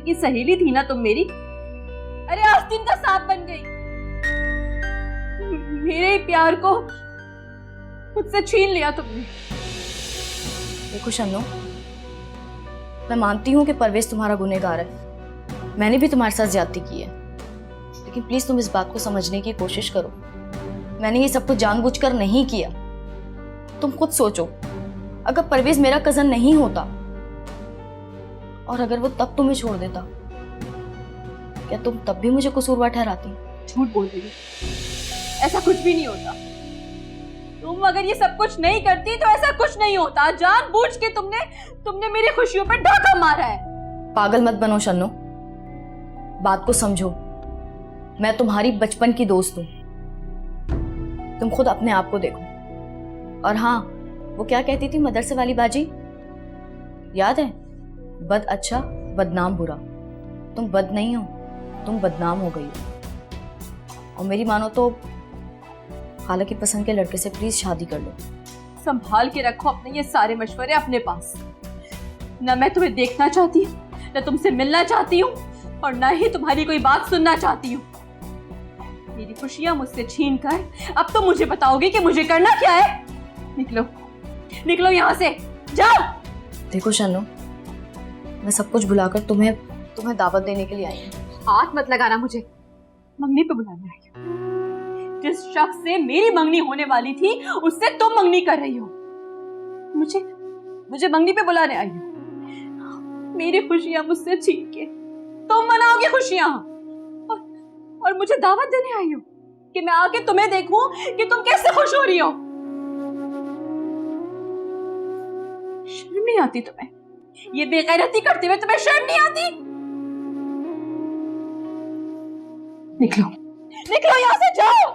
की सहेली थी ना तुम मेरी, अरे आस्तीन का सांप बन गई। मेरे प्यार को मुझसे छीन लिया तुमने। देखो शन्नो, मैं मानती हूँ कि परवेज तुम्हारा गुनहगार है, मैंने भी तुम्हारे साथ ज्यादती की है, लेकिन प्लीज तुम इस बात को समझने की कोशिश करो। मैंने ये सब कुछ जानबूझकर नहीं किया। तुम खुद सोचो, अगर परवेज मेरा कजन नहीं होता और अगर वो तब तुम्हें छोड़ देता, क्या तुम तब भी मुझे कसूरवार ठहराती? झूठ बोल रही हो, ऐसा कुछ भी नहीं होता। तुम अगर ये सब कुछ नहीं करती तो ऐसा कुछ नहीं होता। जानबूझ के तुमने मेरी खुशियों पर डाका मारा है। पागल मत बनो शन्नो, बात को समझो। मैं तुम्हारी बचपन की दोस्त हूं, तुम खुद अपने आप को देखो। और हाँ, वो क्या कहती थी मदरसे वाली बाजी, याद है? बद अच्छा बदनाम बुरा। तुम बद नहीं हो, तुम बदनाम हो गई हो। और मेरी मानो तो खाला की पसंद के लड़के से प्लीज शादी कर लो। संभाल के रखो अपने ये सारे मशवरे अपने पास। न मैं तुम्हें देखना चाहती हूँ, न तुमसे मिलना चाहती हूँ, और न ही तुम्हारी कोई बात सुनना चाहती हूँ। मेरी खुशियां मुझसे छीन कर अब तुम मुझे बताओगे कि मुझे करना क्या है? निकलो, निकलो यहाँ से, जाओ। देखो शन्नो, मैं सब कुछ भुलाकर तुम्हें दावत देने के लिए आई हूँ। हाथ मत लगाना मुझे, मंगनी पे बुलाने आई हो। जिस शख्स से मेरी मंगनी होने वाली थी उससे तुम मंगनी कर रही हो। मुझे मंगनी पे बुलाने आई हो। मेरी खुशियां मुझसे छीन के तुम मनाओगे खुशियां, और मुझे दावत देने आई हो कि मैं आके तुम्हें देखूं कि तुम कैसे खुश हो रही हो। शर्म नहीं आती तुम्हें? ये बेगैरती करते हुए तुम्हें शर्म नहीं आती? निकलो, निकलो यहाँ से, जाओ।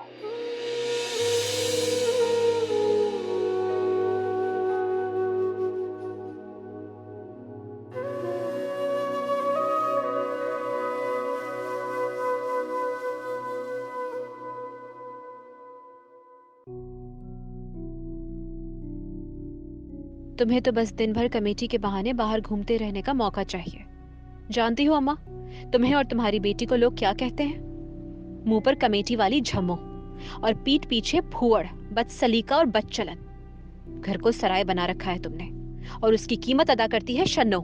तुम्हें तो बस दिन भर कमेटी के बहाने बाहर घूमते रहने का मौका चाहिए। जानती हो अम्मा, तुम्हें और तुम्हारी बेटी को लोग क्या कहते हैं? मुंह पर कमेटी वाली झम्मो और पीठ पीछे फूअड़, बदसलीका और बदचलन। घर को सराय बना रखा है तुमने, और उसकी कीमत अदा करती है शन्नो।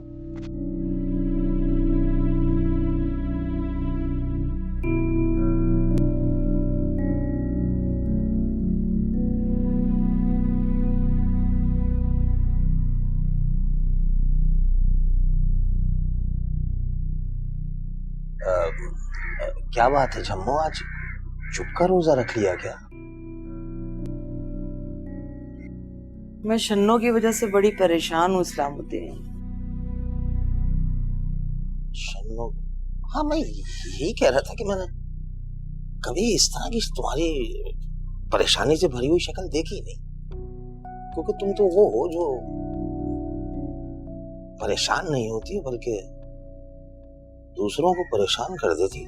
क्या बात है जम्मू, आज चुप का रोजा रख लिया क्या? मैं शन्नो की वजह से बड़ी परेशान हूँ इस्लामुद्दीन। शन्नो? हाँ, मैं यही कह रहा था कि मैंने कभी इस तरह की तुम्हारी परेशानी से भरी हुई शक्ल देखी नहीं, क्योंकि तुम तो वो हो जो परेशान नहीं होती बल्कि दूसरों को परेशान कर देती।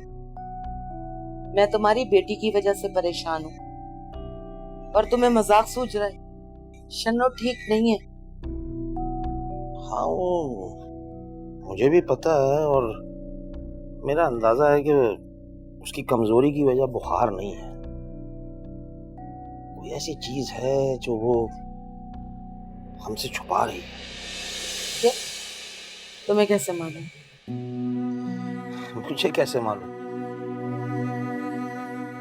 मैं तुम्हारी बेटी की वजह से परेशान हूँ और तुम्हें मजाक सूझ रहा है। शन्नो ठीक नहीं है। हाँ, वो मुझे भी पता है, और मेरा अंदाजा है कि उसकी कमजोरी की वजह बुखार नहीं है, कोई ऐसी चीज है जो वो हमसे छुपा रही है। क्या? तुम्हें कैसे मालूम? मुझे कैसे मालूम?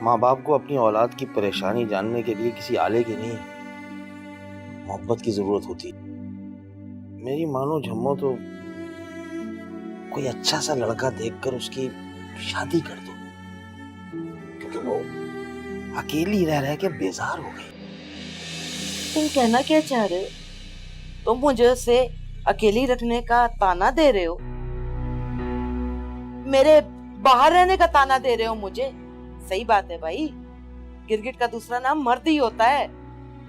माँ बाप को अपनी औलाद की परेशानी जानने के लिए किसी आले की नहीं, मोहब्बत की जरूरत होती। मेरी मानो झम्मो तो कोई अच्छा सा लड़का देखकर उसकी शादी कर दो, क्योंकि वो अकेली रह रह के बेजार हो गई। तुम कहना क्या चाह रहे हो? तुम मुझे उसे अकेली रखने का ताना दे रहे हो? मेरे बाहर रहने का ताना दे रहे हो मुझे? सही बात है भाई, गिरगिट का दूसरा नाम मर्द ही होता है।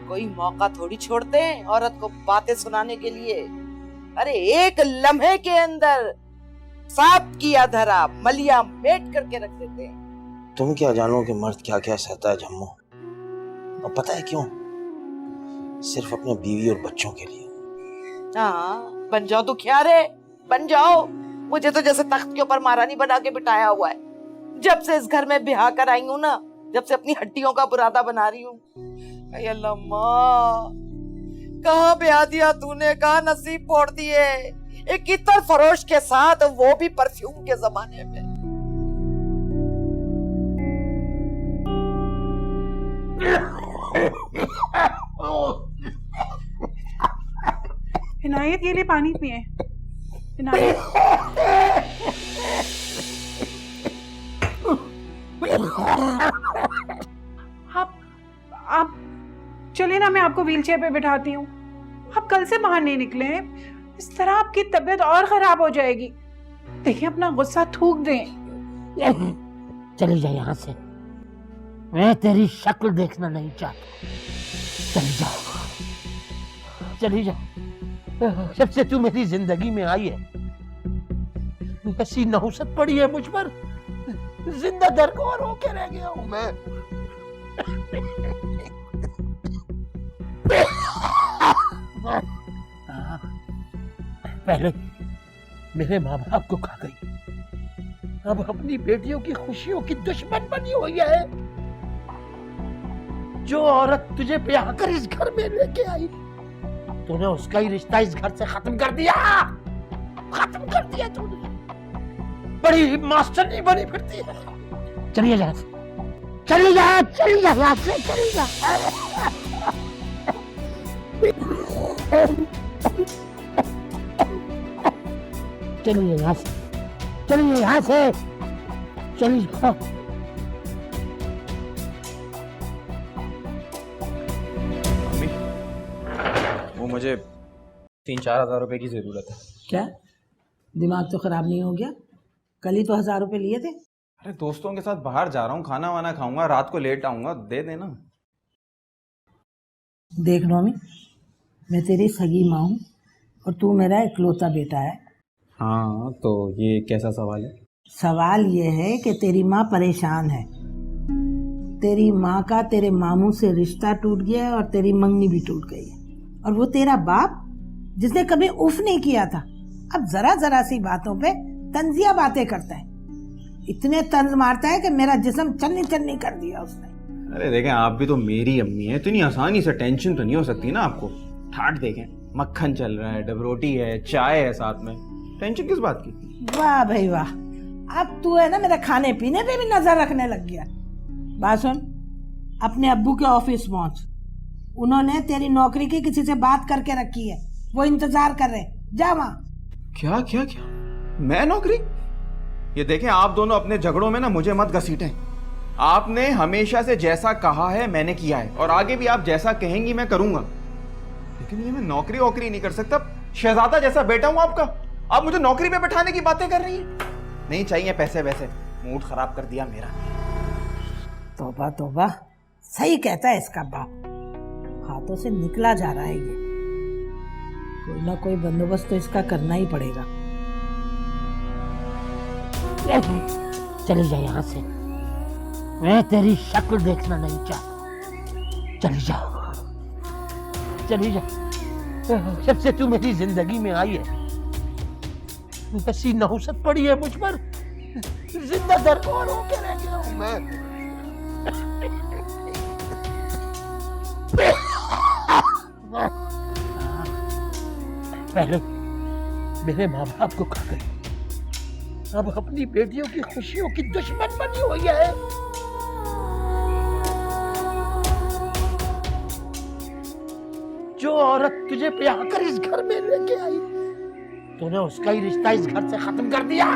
कोई मौका थोड़ी छोड़ते हैं औरत को बातें सुनाने के लिए। अरे एक लम्हे के अंदर सांप किया धरा मलिया मेट करके रख देते हैं। तुम क्या जानो कि मर्द क्या क्या सहता है जम्मू, और पता है क्यों? सिर्फ अपने बीवी और बच्चों के लिए। हाँ, बन जाओ दुखियारे, बन जाओ। मुझे तो जैसे तख्त के ऊपर महारानी बना के बिठाया हुआ है। जब से इस घर में ब्याह कर आई हूँ ना, जब से अपनी हड्डियों का बुरादा बना रही हूँ। अय अल्लाह माँ, कहाँ ब्याह दिया तूने, कहाँ नसीब फोड़ दिए। एक इतर फरोश के साथ, वो भी परफ्यूम के जमाने में। इनायत, ये लिए पानी पिए। इनायत, आप चलिए ना, मैं आपको व्हीलचेयर पे बिठाती हूँ। आप कल से बाहर नहीं निकले हैं, इस तरह आपकी तबीयत और खराब हो जाएगी। देखिए, अपना गुस्सा थूक दें। चली जा यहाँ से, मैं तेरी शक्ल देखना नहीं चाहता। चली जा, चली जा। जब से तू मेरी जिंदगी में आई है, ऐसी नहुसत पड़ी है मुझ पर, जिंदा दरगोर होके रह गया हूं मैं। पहले मेरे माँ बाप को खा गई, अब अपनी बेटियों की खुशियों की दुश्मन बनी हुई है। जो औरत तुझे ब्याह कर इस घर में लेके आई, तूने उसका ही रिश्ता इस घर से खत्म कर दिया। खत्म कर दिया तूने। बड़ी मास्टर नहीं बनी फिरती है। चलिए जा, चली जा, चली जा यहाँ से, चली जा। चलिए यहाँ से, चलिए यहाँ से, चली जा। वो मुझे 3-4 हज़ार रुपए की ज़रूरत है। क्या दिमाग तो खराब नहीं हो गया? कल ही तो 1000 रुपए लिए थे। अरे दोस्तों के साथ बाहर जा रहा हूँ, खाना वाना खाऊंगा, रात को लेट आऊंगा, दे देना। देख नोमी, मैं तेरी सगी माँ हूँ और तू मेरा इकलौता बेटा है। हाँ, तो ये कैसा सवाल है? सवाल ये है कि तेरी माँ परेशान है। तेरी माँ का तेरे मामू से रिश्ता टूट गया है और तेरी मंगनी भी टूट गई है। और वो तेरा बाप जिसने कभी उफ नहीं किया था, अब जरा जरा सी बातों पे तंजिया बातें करता है। इतने तंज मारता है कि मेरा जिस्म चन्नी चन्नी कर दिया उसने। अरे देखें, आप भी तो मेरी अम्मी है, इतनी आसानी से टेंशन तो नहीं हो सकती ना आपको। ठाट देखें, मक्खन चल रहा है, डबरोटी है, चाय है साथ में, टेंशन किस बात की? वाह भाई वाह, अब तू है ना मेरे खाने पीने पे भी नजर रखने लग गया। बात सुन, अपने अब्बू के ऑफिस पहुंच। उन्होंने तेरी नौकरी की किसी से बात करके रखी है, वो इंतजार कर रहे, जा वहाँ। क्या क्या क्या? मैं नौकरी? ये देखें, आप दोनों अपने झगड़ों में ना मुझे मत घसीटें। आपने हमेशा से जैसा कहा है मैंने किया है, और आगे भी आप जैसा कहेंगी मैं करूंगा। लेकिन ये मैं नौकरी वोकरी नहीं कर सकता। शहजादा जैसा बेटा हूं आपका, आप मुझे नौकरी पे बैठाने की बातें कर रही हैं। नहीं चाहिए पैसे वैसे, मूड खराब कर दिया मेरा। तौबा तौबा, सही कहता है इसका बाप, हाथों से निकला जा रहा है ये। कोई ना कोई बंदोबस्त तो इसका करना ही पड़ेगा। चली जा यहाँ से, मैं तेरी शक्ल देखना नहीं चाहता। चली जा, चली जा। जब से तू मेरी जिंदगी में आई है, ऐसी नहुसत पड़ी है मुझ पर, जिंदा दरगोर होके रह गया हूं मैं। पहले मेरे माँ बाप को खा गई, अब अपनी बेटियों की खुशियों की दुश्मन बनी हुई है। जो औरत तुझे ब्याह कर इस घर में लेके आई, तूने उसका ही रिश्ता इस घर से खत्म कर दिया।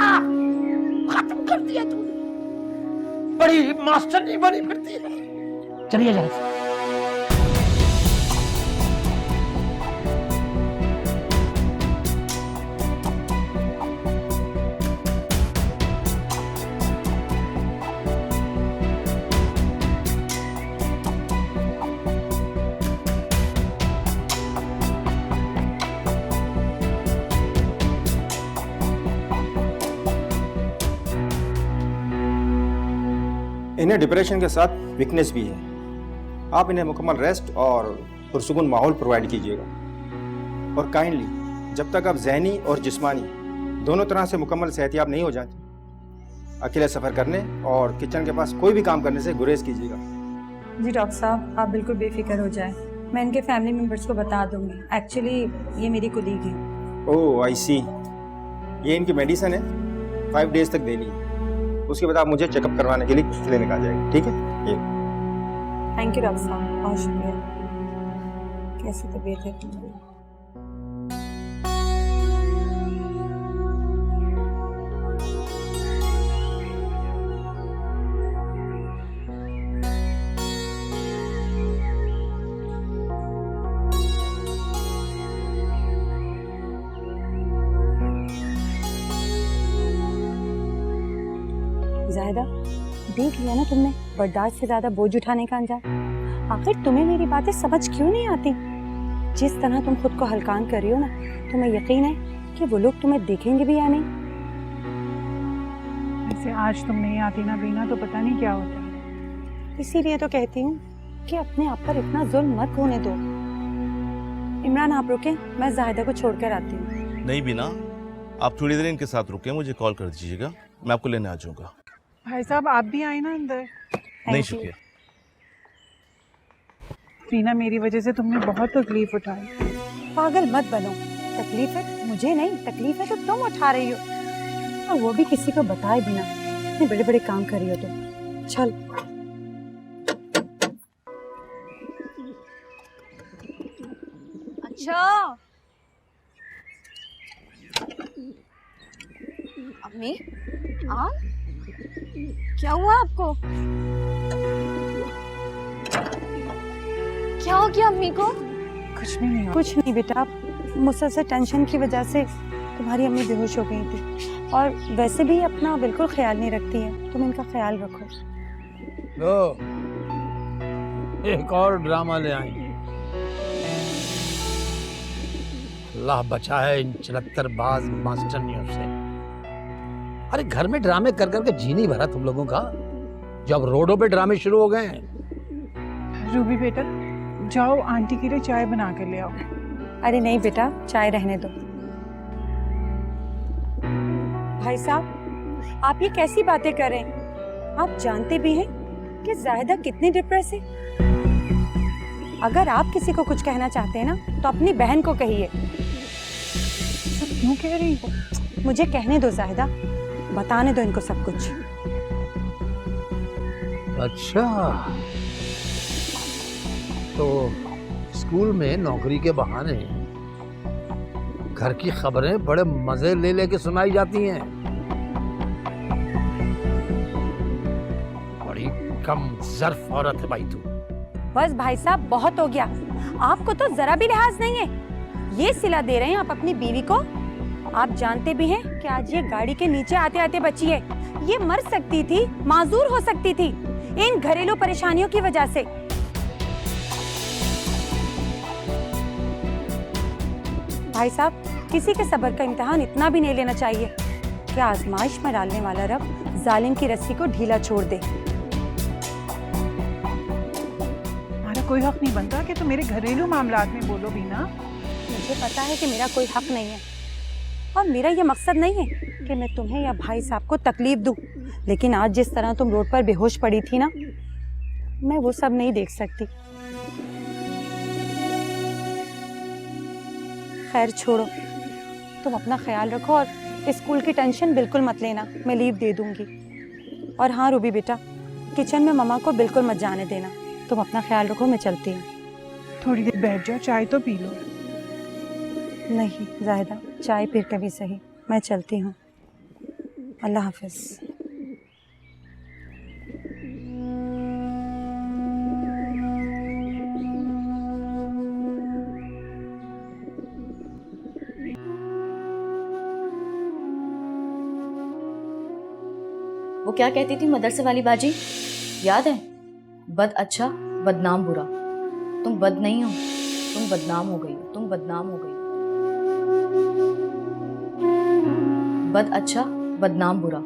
खत्म कर दिया तूने। बड़ी मास्टर नहीं बनी फिरती है। चलिए जा। इन्हें डिप्रेशन के साथ वीकनेस भी है। आप इन्हें मुकम्मल रेस्ट और पुरसुकून माहौल प्रोवाइड कीजिएगा। और काइंडली जब तक आप ज़हनी और जिस्मानी दोनों तरह से मुकम्मल सेहतियाब नहीं हो जाती। अकेले सफ़र करने और किचन के पास कोई भी काम करने से गुरेज कीजिएगा। जी डॉक्टर साहब, आप बिल्कुल बेफिक्र हो जाएं। मैं इनके फैमिली मेंबर्स को बता दूंगी। एक्चुअली ये मेरी कुलीग है। ओह आई सी। ये इनकी मेडिसिन है, 5 डेज तक देनी है। उसके बाद आप मुझे चेकअप करवाने के लिए क्लिनिक आ जाएगी, ठीक है? ये थैंक यू डॉक्टर साहब, बहुत शुक्रिया। कैसी तबीयत है तुम्हारी? जाहिदा, देख लिया ना तुमने, बर्दाश्त से ज्यादा बोझ उठाने का अंजाम। आखिर तुम्हें मेरी बातें समझ क्यों नहीं आती? जिस तरह तुम खुद को हल्कान कर रही हो ना, तुम्हें यकीन है कि वो लोग तुम्हें देखेंगे भी या नहीं? ऐसे आज तुम नहीं आती ना बीना तो पता नहीं क्या होता। इसीलिए तो कहती हूँ कि अपने आप पर इतना जुल्म मत होने दो। इमरान आप रुके, मैं जाहिदा को छोड़कर आती हूँ। नहीं बीना, आप थोड़ी देर इनके साथ रुके, मुझे कॉल कर दीजिएगा, मैं आपको लेने आ जाऊंगा। भाई साहब आप भी आए ना अंदर। नहीं शुक्रिया। रीना, मेरी वजह से तुमने बहुत तकलीफ उठाई। पागल मत बनो, तकलीफ है मुझे नहीं, तकलीफ है तो तुम उठा रही हो, और वो भी किसी को बताए बिना। इतने बड़े बड़े काम कर रही हो तुम। चल अच्छा अम्मी, आप क्या हुआ आपको? क्या हो गया अम्मी को? कुछ भी नहीं हुआ। कुछ नहीं बेटा, मुसलसल टेंशन की वजह से तुम्हारी अम्मी बेहोश हो गई थी, और वैसे भी अपना बिल्कुल ख्याल नहीं रखती है। तुम इनका ख्याल रखो। लो, एक और ड्रामा ले आई। अल्लाह बचा है इन चलत्तरबाज मास्टरनियों से। अरे घर में ड्रामे कर करके जी नहीं भरा तुम लोगों का, जब रोडों पे ड्रामे शुरू हो गए हैं। रूबी बेटा, जाओ आंटी के लिए चाय बना कर ले आओ। अरे नहीं बेटा, चाय रहने दो। भाई साहब, आप ये कैसी बातें कर रहे हैं? आप जानते भी हैं कि जाहिदा कितनी डिप्रेस है। अगर आप किसी को कुछ कहना चाहते हैं ना, तो अपनी बहन को कहिए। क्यों कह रही हो? मुझे कहने दो जाहिदा, बताने दो इनको सब कुछ। अच्छा, तो स्कूल में नौकरी के बहाने घर की खबरें बड़े मजे ले लेके सुनाई जाती हैं। बड़ी कम ज़र्फ औरत है भाई तू। बस भाई साहब, बहुत हो गया। आपको तो जरा भी लिहाज नहीं है। ये सिला दे रहे हैं आप अपनी बीवी को। आप जानते भी हैं कि आज ये गाड़ी के नीचे आते आते बची है। ये मर सकती थी, माजूर हो सकती थी इन घरेलू परेशानियों की वजह से। भाई साहब, किसी के सब्र का इम्तिहान इतना भी नहीं लेना चाहिए कि आजमाइश में डालने वाला रब जालिम की रस्सी को ढीला छोड़ दे। हमारा कोई हक नहीं बनता कि तुम मेरे घरेलू मामलात में बोलो बीना। मुझे पता है कि मेरा कोई हक नहीं है, और मेरा ये मकसद नहीं है कि मैं तुम्हें या भाई साहब को तकलीफ दूं। लेकिन आज जिस तरह तुम रोड पर बेहोश पड़ी थी ना, मैं वो सब नहीं देख सकती। खैर छोड़ो, तुम अपना ख्याल रखो, और स्कूल की टेंशन बिल्कुल मत लेना, मैं लीव दे दूंगी। और हाँ रूबी बेटा, किचन में ममा को बिल्कुल मत जाने देना। तुम अपना ख्याल रखो, मैं चलती हूँ। थोड़ी देर बैठ जाओ, चाय तो पी लो। नहीं जाहिदा, चाय फिर कभी सही, मैं चलती हूँ। अल्लाह हाफिज। वो क्या कहती थी मदरसे वाली बाजी, याद है? बद अच्छा बदनाम बुरा। तुम बद नहीं हो, तुम बदनाम हो गई हो, तुम बदनाम हो गई हो। बद अच्छा बदनाम बुरा।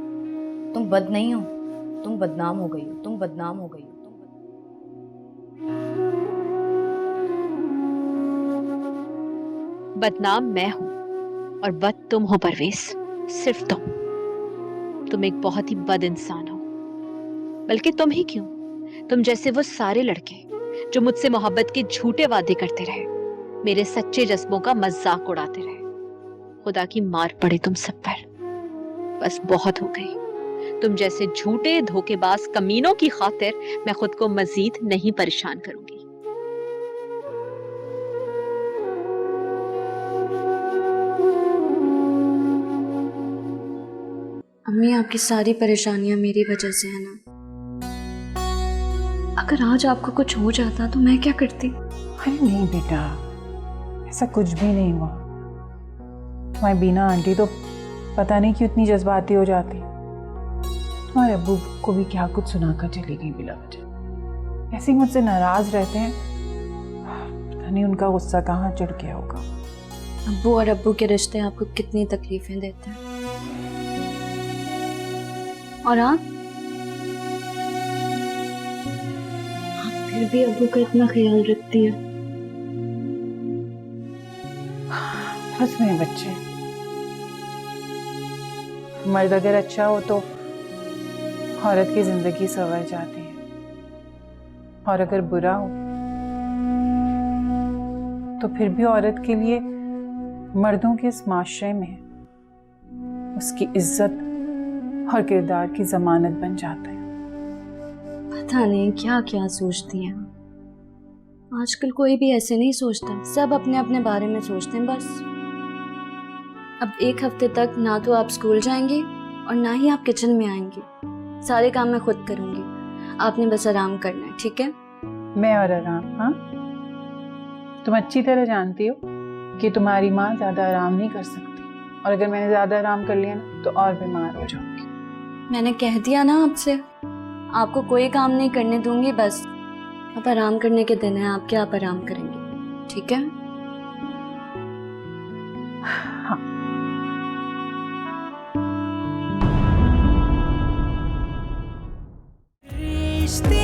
तुम बद नहीं हो, तुम बदनाम हो गई हो, तुम बदनाम हो गई हो। बदनाम मैं हूं और बद तुम हो परवेज। सिर्फ तुम एक बहुत ही बद इंसान हो। बल्कि तुम ही क्यों, तुम जैसे वो सारे लड़के जो मुझसे मोहब्बत के झूठे वादे करते रहे, मेरे सच्चे जज्बों का मजाक उड़ाते रहे। खुदा की मार पड़े तुम सब पर। बस बहुत हो गई। तुम जैसे झूठे धोखेबाज कमीनों की खातिर मैं खुद को मजीद नहीं परेशान करूंगी। अम्मी, आपकी सारी परेशानियां मेरी वजह से है ना। अगर आज आपको कुछ हो जाता तो मैं क्या करती? अरे नहीं बेटा, ऐसा कुछ भी नहीं हुआ। तुम्हारी बीना आंटी तो पता नहीं क्यों इतनी जज्बाती हो जाती। तुम्हारे अब्बू को भी क्या कुछ सुनाकर चली गई बिला वजह। ऐसे ही मुझसे नाराज रहते हैं, पता नहीं उनका गुस्सा कहाँ चढ़ गया होगा। अब्बू और अब्बू के रिश्ते आपको कितनी तकलीफें देते हैं, और आप फिर भी अब्बू का इतना ख्याल रखती है। बस मेरे बच्चे, मर्द अगर अच्छा हो तो औरत की जिंदगी संवर जाती है, और अगर बुरा हो तो फिर भी औरत के लिए मर्दों के इस माशरे में उसकी इज्जत और किरदार की जमानत बन जाता है। पता नहीं क्या क्या सोचती हैं। आजकल कोई भी ऐसे नहीं सोचता, सब अपने अपने बारे में सोचते हैं बस। अब एक हफ्ते तक ना तो आप स्कूल जाएंगी और ना ही आप किचन में आएंगी। सारे काम मैं खुद करूंगी, आपने बस आराम करना है, ठीक है? मैं और आराम? हाँ, तुम अच्छी तरह जानती हो कि तुम्हारी माँ ज्यादा आराम नहीं कर सकती, और अगर मैंने ज्यादा आराम कर लिया ना तो और बीमार हो जाऊंगी। मैंने कह दिया ना आपसे, आपको कोई काम नहीं करने दूंगी। बस अब आराम करने के दिन है आपके, आप आराम करेंगे, ठीक है? हाँ। रिश्ते